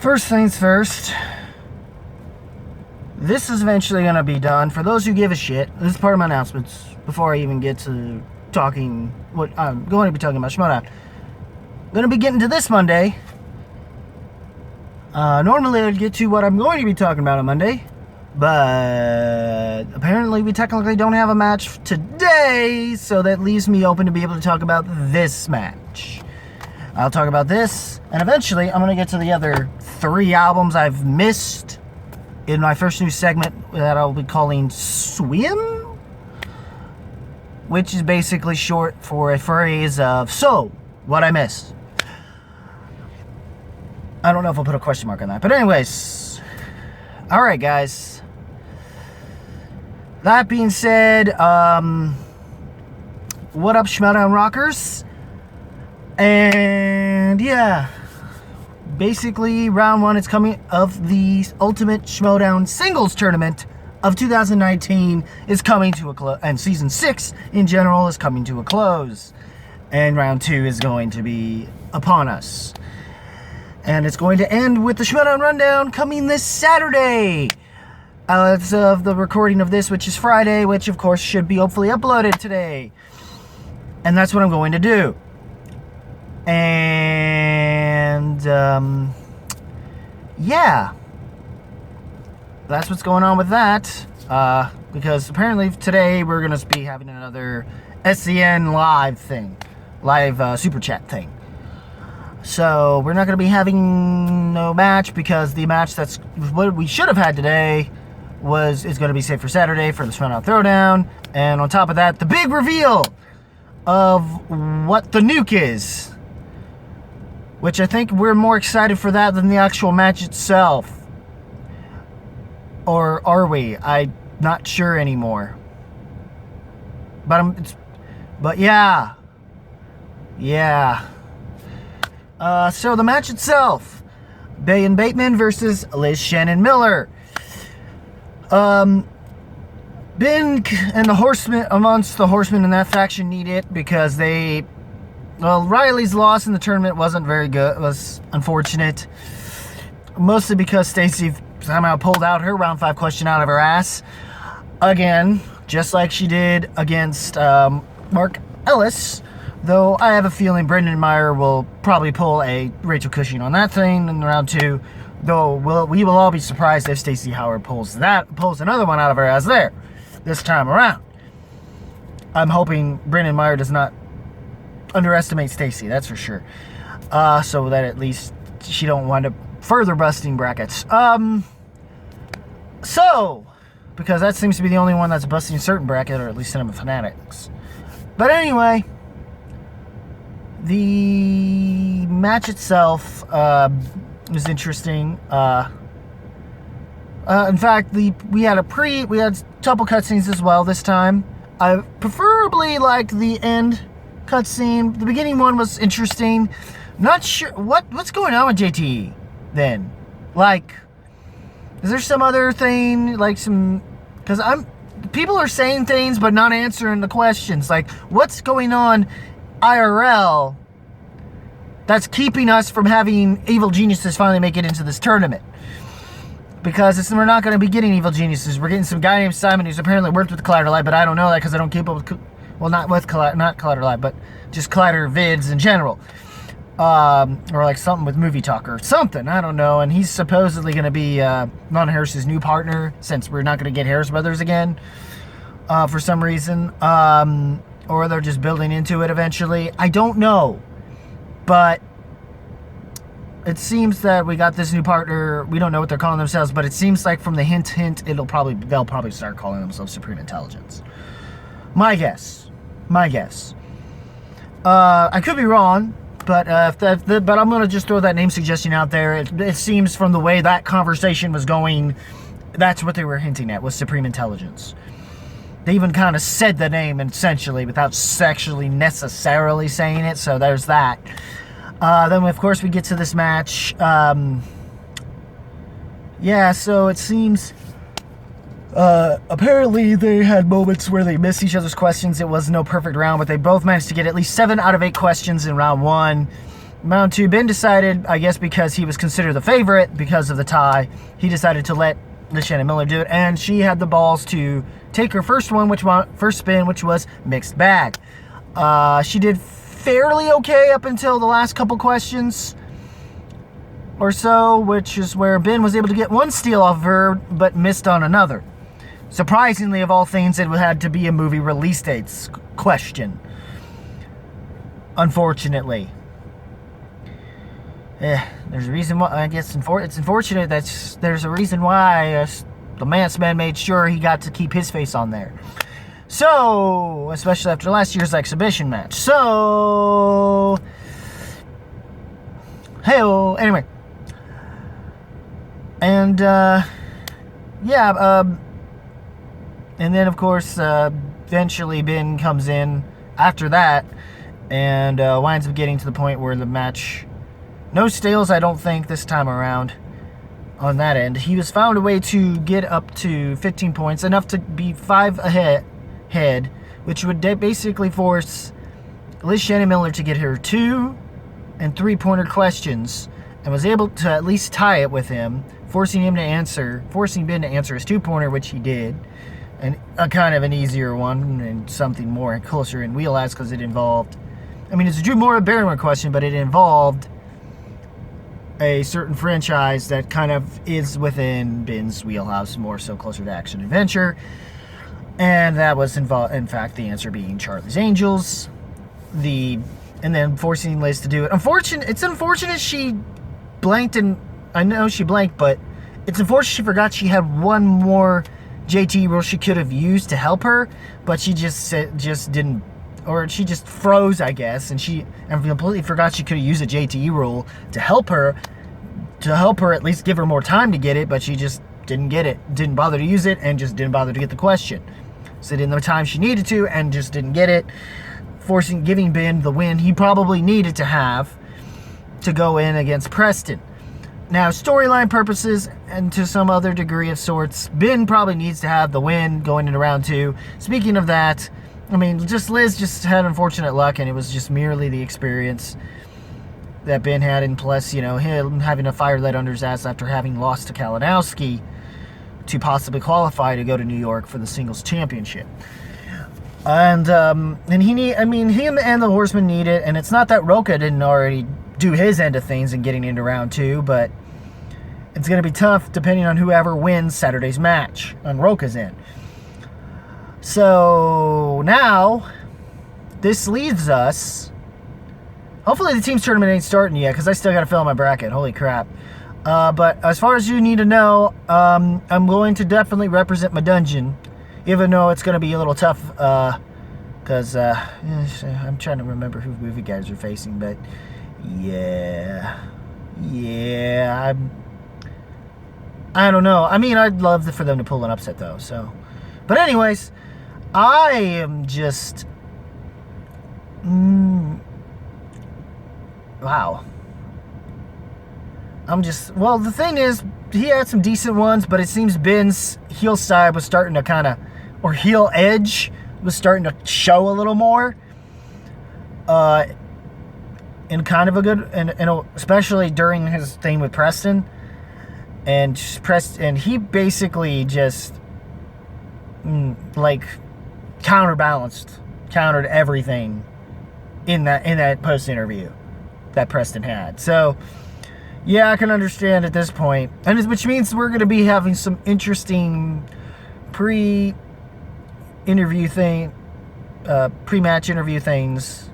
First things first, this is eventually going to be done. For those who give a shit, this is part of my announcements before I even get to talking what I'm going to be talking about, Schmoedown. Going to be getting to this Monday. Normally I'd get to what I'm going to be talking about on Monday, but apparently we technically don't have a match today, so that leaves me open to be able to talk about this match. I'll talk about this, and eventually I'm going to get to the other 3 albums I've missed in my first new segment that I'll be calling Swim, which is basically short for a phrase of, so, what I missed. I don't know if I'll put a question mark on that, but anyways, alright guys, that being said, what up Schmoedown Rockers? And yeah, basically round 1 is coming of the Ultimate Schmoedown Singles Tournament of 2019 is coming to a close, and Season 6 in general is coming to a close, and round 2 is going to be upon us. And it's going to end with the Schmoedown Rundown coming this Saturday. As of the recording of this, which is Friday, which of course should be hopefully uploaded today. And that's what I'm going to do. And, yeah. That's what's going on with that. Because apparently today we're going to be having another SCN live thing. Live Super Chat thing. So, we're not going to be having no match because the match that's what we should have had today is going to be saved for Saturday for the Schmoedown Throwdown. And on top of that, the big reveal of what the nuke is. Which I think we're more excited for that than the actual match itself. Or are we? I'm not sure anymore. But yeah. Yeah. So the match itself, Bateman versus Liz Shannon Miller. Ben and the Horsemen, amongst the Horsemen in that faction, need it because Riley's loss in the tournament wasn't very good. It was unfortunate. Mostly because Stacy somehow pulled out her round 5 question out of her ass. Again, just like she did against Mark Ellis. Though I have a feeling Brendan Meyer will probably pull a Rachel Cushing on that thing in round 2. Though we will all be surprised if Stacey Howard pulls another one out of her ass there this time around. I'm hoping Brendan Meyer does not underestimate Stacey, that's for sure. So that at least she don't wind up further busting brackets. So, because that seems to be the only one that's busting a certain bracket, or at least Cinema Fanatics. But anyway, the match itself was interesting. In fact, we had a couple cutscenes as well this time. I preferably liked the end cutscene. The beginning one was interesting. Not sure what's going on with JTE then. Like, is there some other thing, like because people are saying things but not answering the questions. Like, what's going on IRL that's keeping us from having Evil Geniuses finally make it into this tournament? Because we're not going to be getting Evil Geniuses. We're getting some guy named Simon who's apparently worked with Collider Live, but I don't know that because I don't keep up with, well, not Collider Live, but just Collider vids in general. Or like something with Movie Talk or something, I don't know. And he's supposedly going to be Lon Harris's new partner, since we're not going to get Harris Brothers again for some reason. Or they're just building into it eventually. I don't know. But it seems that we got this new partner. We don't know what they're calling themselves, but it seems like from the hint, they'll probably start calling themselves Supreme Intelligence. My guess. I could be wrong, but but I'm gonna just throw that name suggestion out there. It seems from the way that conversation was going, that's what they were hinting at, was Supreme Intelligence. They even kind of said the name essentially without sexually necessarily saying it, so there's that. Then of course we get to this match. Yeah, so it seems apparently they had moments where they missed each other's questions. It was no perfect round, but they both managed to get at least 7 out of 8 questions in round 1. round 2, Ben decided, I guess because he was considered the favorite because of the tie, he decided to let Shannon Miller do it, and she had the balls to take her first spin, which was mixed bag. She did fairly okay up until the last couple questions or so, which is where Ben was able to get one steal off of her, but missed on another. Surprisingly, of all things, it had to be a movie release dates question. Unfortunately. There's a reason why, I guess it's unfortunate that there's a reason why the Mance Man made sure he got to keep his face on there. So, especially after last year's exhibition match. So, hey-oh, anyway. And, and then, of course, eventually Ben comes in after that and winds up getting to the point where the match... No steals, I don't think, this time around on that end. He was found a way to get up to 15 points, enough to be 5 ahead, which would basically force Shannon Miller to get her 2 and 3-pointer questions, and was able to at least tie it with him, forcing Ben to answer his 2-pointer, which he did, and a kind of an easier one, and something more closer in wheelhouse, because it involved, I mean, it's a Drew Moore Barrymore question, but it involved a certain franchise that kind of is within Ben's wheelhouse, more so closer to action adventure, and that was in fact the answer being Charlie's Angels, and then forcing Liz to do it. It's unfortunate she blanked, and I know she blanked, but it's unfortunate she forgot she had one more JT rule she could have used to help her, but she just didn't, or she just froze, I guess, and completely forgot she could have used a JTE rule to help her at least give her more time to get it, but she just didn't get it, didn't bother to use it, and just didn't bother to get the question. So in the time she needed to, and just didn't get it, giving Ben the win he probably needed to have to go in against Preston. Now, storyline purposes, and to some other degree of sorts, Ben probably needs to have the win going into round 2. Speaking of that, I mean, Liz just had unfortunate luck, and it was just merely the experience that Ben had, and plus, him having a fire lit under his ass after having lost to Kalinowski to possibly qualify to go to New York for the singles championship. And him and the Horsemen need it, and it's not that Roca didn't already do his end of things in getting into round 2, but it's going to be tough depending on whoever wins Saturday's match on Roca's end. So now, this leaves us. Hopefully the team's tournament ain't starting yet, because I still got to fill out my bracket. Holy crap. But as far as you need to know, I'm going to definitely represent my dungeon, even though it's going to be a little tough, because I'm trying to remember who movie guys are facing, but yeah, I don't know. I mean, I'd love for them to pull an upset, though, so. But anyways, I am just... wow. Well, the thing is, he had some decent ones, but it seems Ben's heel side was starting to or heel edge was starting to show a little more. In kind of a good, and especially during his thing with Preston. And he basically just, countered everything in that post-interview that Preston had. So, yeah, I can understand at this point. Which means we're going to be having some interesting pre-match interview things,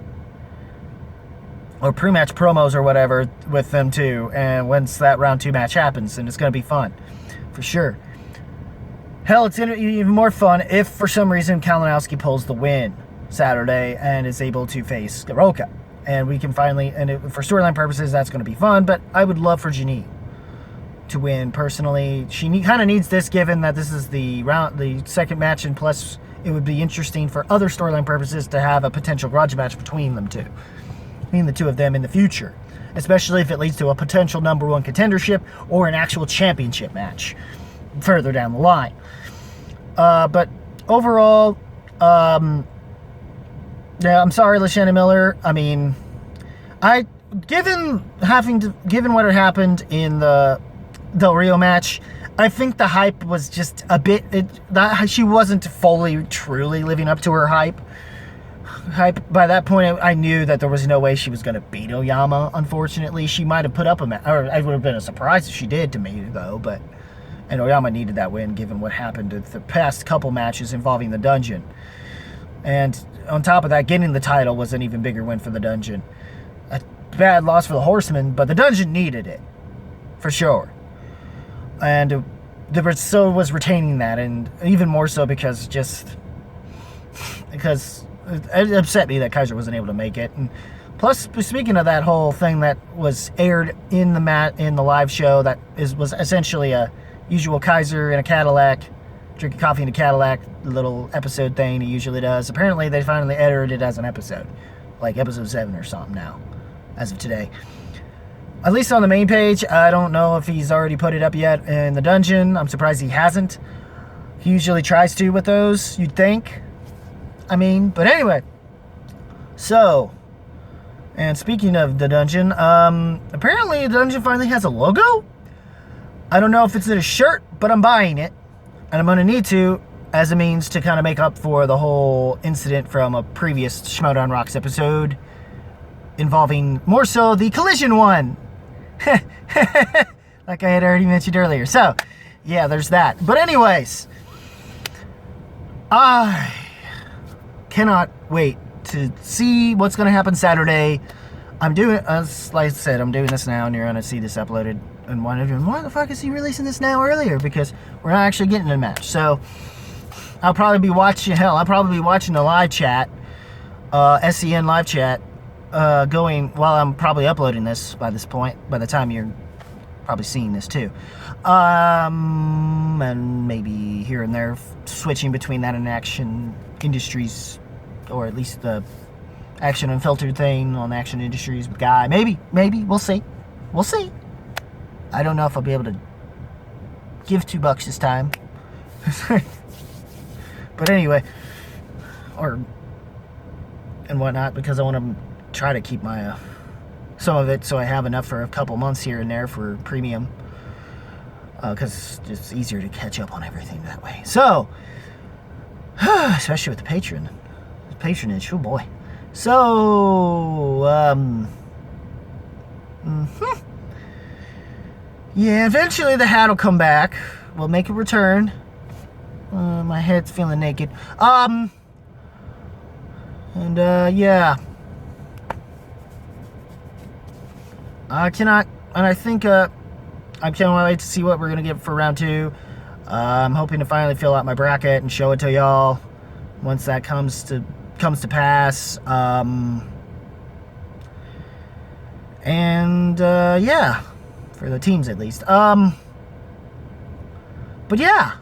or pre-match promos or whatever with them too, and once that round 2 match happens, and it's going to be fun, for sure. Hell, it's going to be even more fun if for some reason Kalinowski pulls the win Saturday and is able to face Roca. And we can finally, for storyline purposes, that's going to be fun, but I would love for Janine to win personally. She kind of needs this, given that this is the second match, and plus it would be interesting for other storyline purposes to have a potential grudge match between the two of them in the future, especially if it leads to a potential number 1 contendership or an actual championship match further down the line. But overall, yeah, I'm sorry, Shannon Miller. I mean, given what had happened in the Del Rio match, I think the hype was just a bit. She wasn't fully, truly living up to her hype. By that point, I knew that there was no way she was going to beat Oyama. Unfortunately, she might have put up a match, or it would have been a surprise if she did to me, though. And Oyama needed that win, given what happened at the past couple matches involving the Dungeon. And on top of that, getting the title was an even bigger win for the Dungeon. A bad loss for the Horsemen, but the Dungeon needed it, for sure. And so was retaining that, and even more so because it upset me that Kaiser wasn't able to make it. And plus, speaking of that whole thing that was aired in the live show, was essentially a usual Kaiser in a Cadillac, drinking coffee in a Cadillac little episode thing he usually does. Apparently, they finally edited it as an episode, like episode 7 or something now, as of today. At least on the main page. I don't know if he's already put it up yet in the Dungeon. I'm surprised he hasn't. He usually tries to with those, you'd think. But anyway. So, and speaking of the Dungeon, apparently the Dungeon finally has a logo. I don't know if it's in a shirt, but I'm buying it. And I'm going to need to, as a means to kind of make up for the whole incident from a previous Schmoedown Rocks episode involving more so the Collision one. Like I had already mentioned earlier. So, yeah, there's that. But anyways, I cannot wait to see what's going to happen Saturday. As I said, I'm doing this now, and you're going to see this uploaded. And why the fuck is he releasing this now earlier? Because we're not actually getting a match. So, I'll probably be watching the live chat, SCN live chat, going while I'm probably uploading this by this point, by the time you're probably seeing this too. And maybe here and there switching between that and Action Industries, or at least the Action Unfiltered thing on Action Industries with Guy. Maybe, we'll see. I don't know if I'll be able to give $2 this time. But anyway, and whatnot, because I want to try to keep my some of it so I have enough for a couple months here and there for premium, because it's easier to catch up on everything that way. So, especially with the patronage, oh boy. So, yeah, eventually the hat will come back. We'll make a return. My head's feeling naked. Yeah. I cannot, and I think, I can't wait to see what we're going to get for round 2. I'm hoping to finally fill out my bracket and show it to y'all once that comes to pass. Yeah, for the teams at least. But yeah,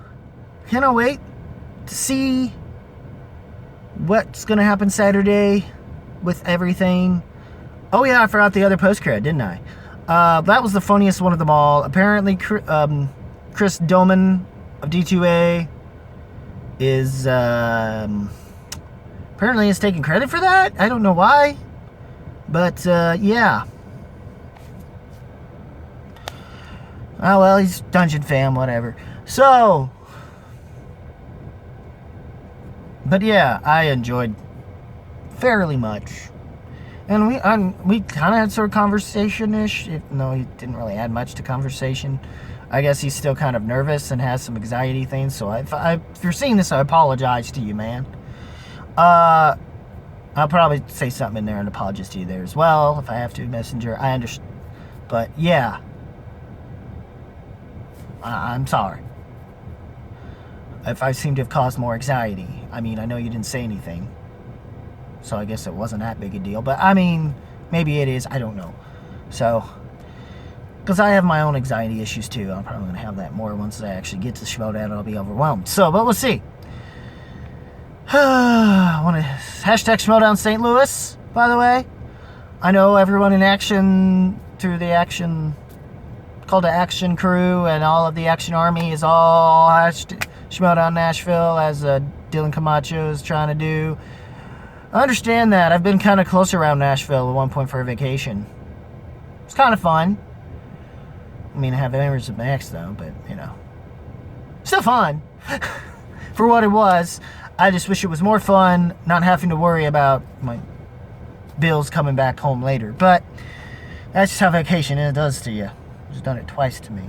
cannot wait to see what's going to happen Saturday with everything. Oh yeah, I forgot the other post-credit, didn't I? That was the funniest one of them all. Apparently, Chris Doman of D2A is taking credit for that. I don't know why, but yeah. Oh well, he's Dungeon fam, whatever. So, but yeah, I enjoyed fairly much. And we kind of had sort of conversation-ish. No, he didn't really add much to conversation. I guess he's still kind of nervous and has some anxiety things. So if you're seeing this, I apologize to you, man. I'll probably say something in there and apologize to you there as well if I have to. Messenger, I understand. But yeah, I'm sorry if I seem to have caused more anxiety. I mean, I know you didn't say anything, so I guess it wasn't that big a deal. But, I mean, maybe it is. I don't know. So, because I have my own anxiety issues, too. I'm probably going to have that more once I actually get to Schmoedown. I'll be overwhelmed. So, but we'll see. I want to hashtag Schmoedown St. Louis, by the way. I know everyone in Action, through the Action, Call to Action crew, and all of the Action Army is all hashtag Schmoedown Nashville, as Dylan Camacho is trying to do. I understand that. I've been kind of close around Nashville at one point for a vacation. It's kind of fun. I mean, I have memories of my ex though, but you know, still fun for what it was. I just wish it was more fun, not having to worry about my bills coming back home later. But that's just how vacation does to you. Just done it twice to me,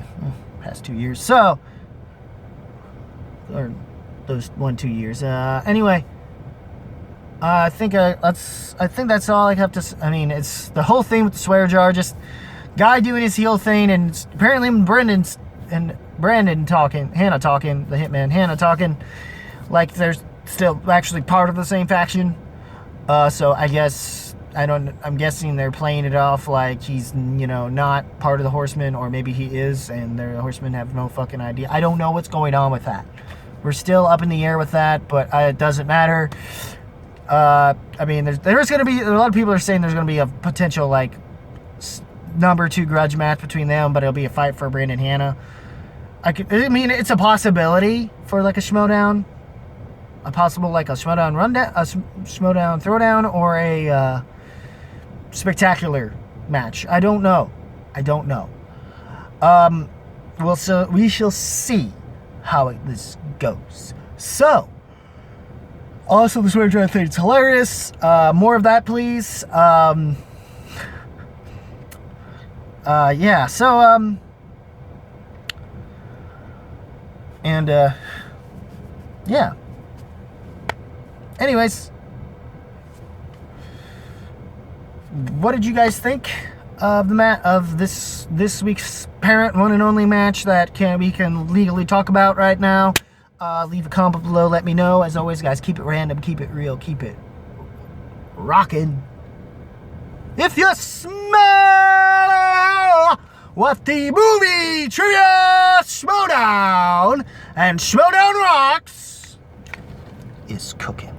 past 2 years. So, or those 1-2 years. Anyway, I think that's all I have to. I mean, it's the whole thing with the swear jar. Just guy doing his heel thing, and apparently Brandon talking, Hannah talking, the hitman Hannah talking, like they're still actually part of the same faction. So I guess I'm guessing they're playing it off like he's, you know, not part of the Horsemen, or maybe he is, and the Horsemen have no fucking idea. I don't know what's going on with that. We're still up in the air with that, but it doesn't matter. I mean, there's going to be a lot of people are saying there's going to be a potential like number 2 grudge match between them, but it'll be a fight for Brandon Hannah. I mean, it's a possibility for like a Schmoedown, a possible like a Schmoedown rundown, a Schmoedown throwdown, or a spectacular match. I don't know. We shall see how this goes. So, also the swear jar thing, it's hilarious. More of that, please. Yeah. So, yeah. Anyways, what did you guys think of this week's parent one and only match that we can legally talk about right now? Leave a comment below. Let me know. As always, guys, keep it random, keep it real, keep it rocking. If you smell what the movie trivia Schmoedown and Schmoedown Rocks is cooking.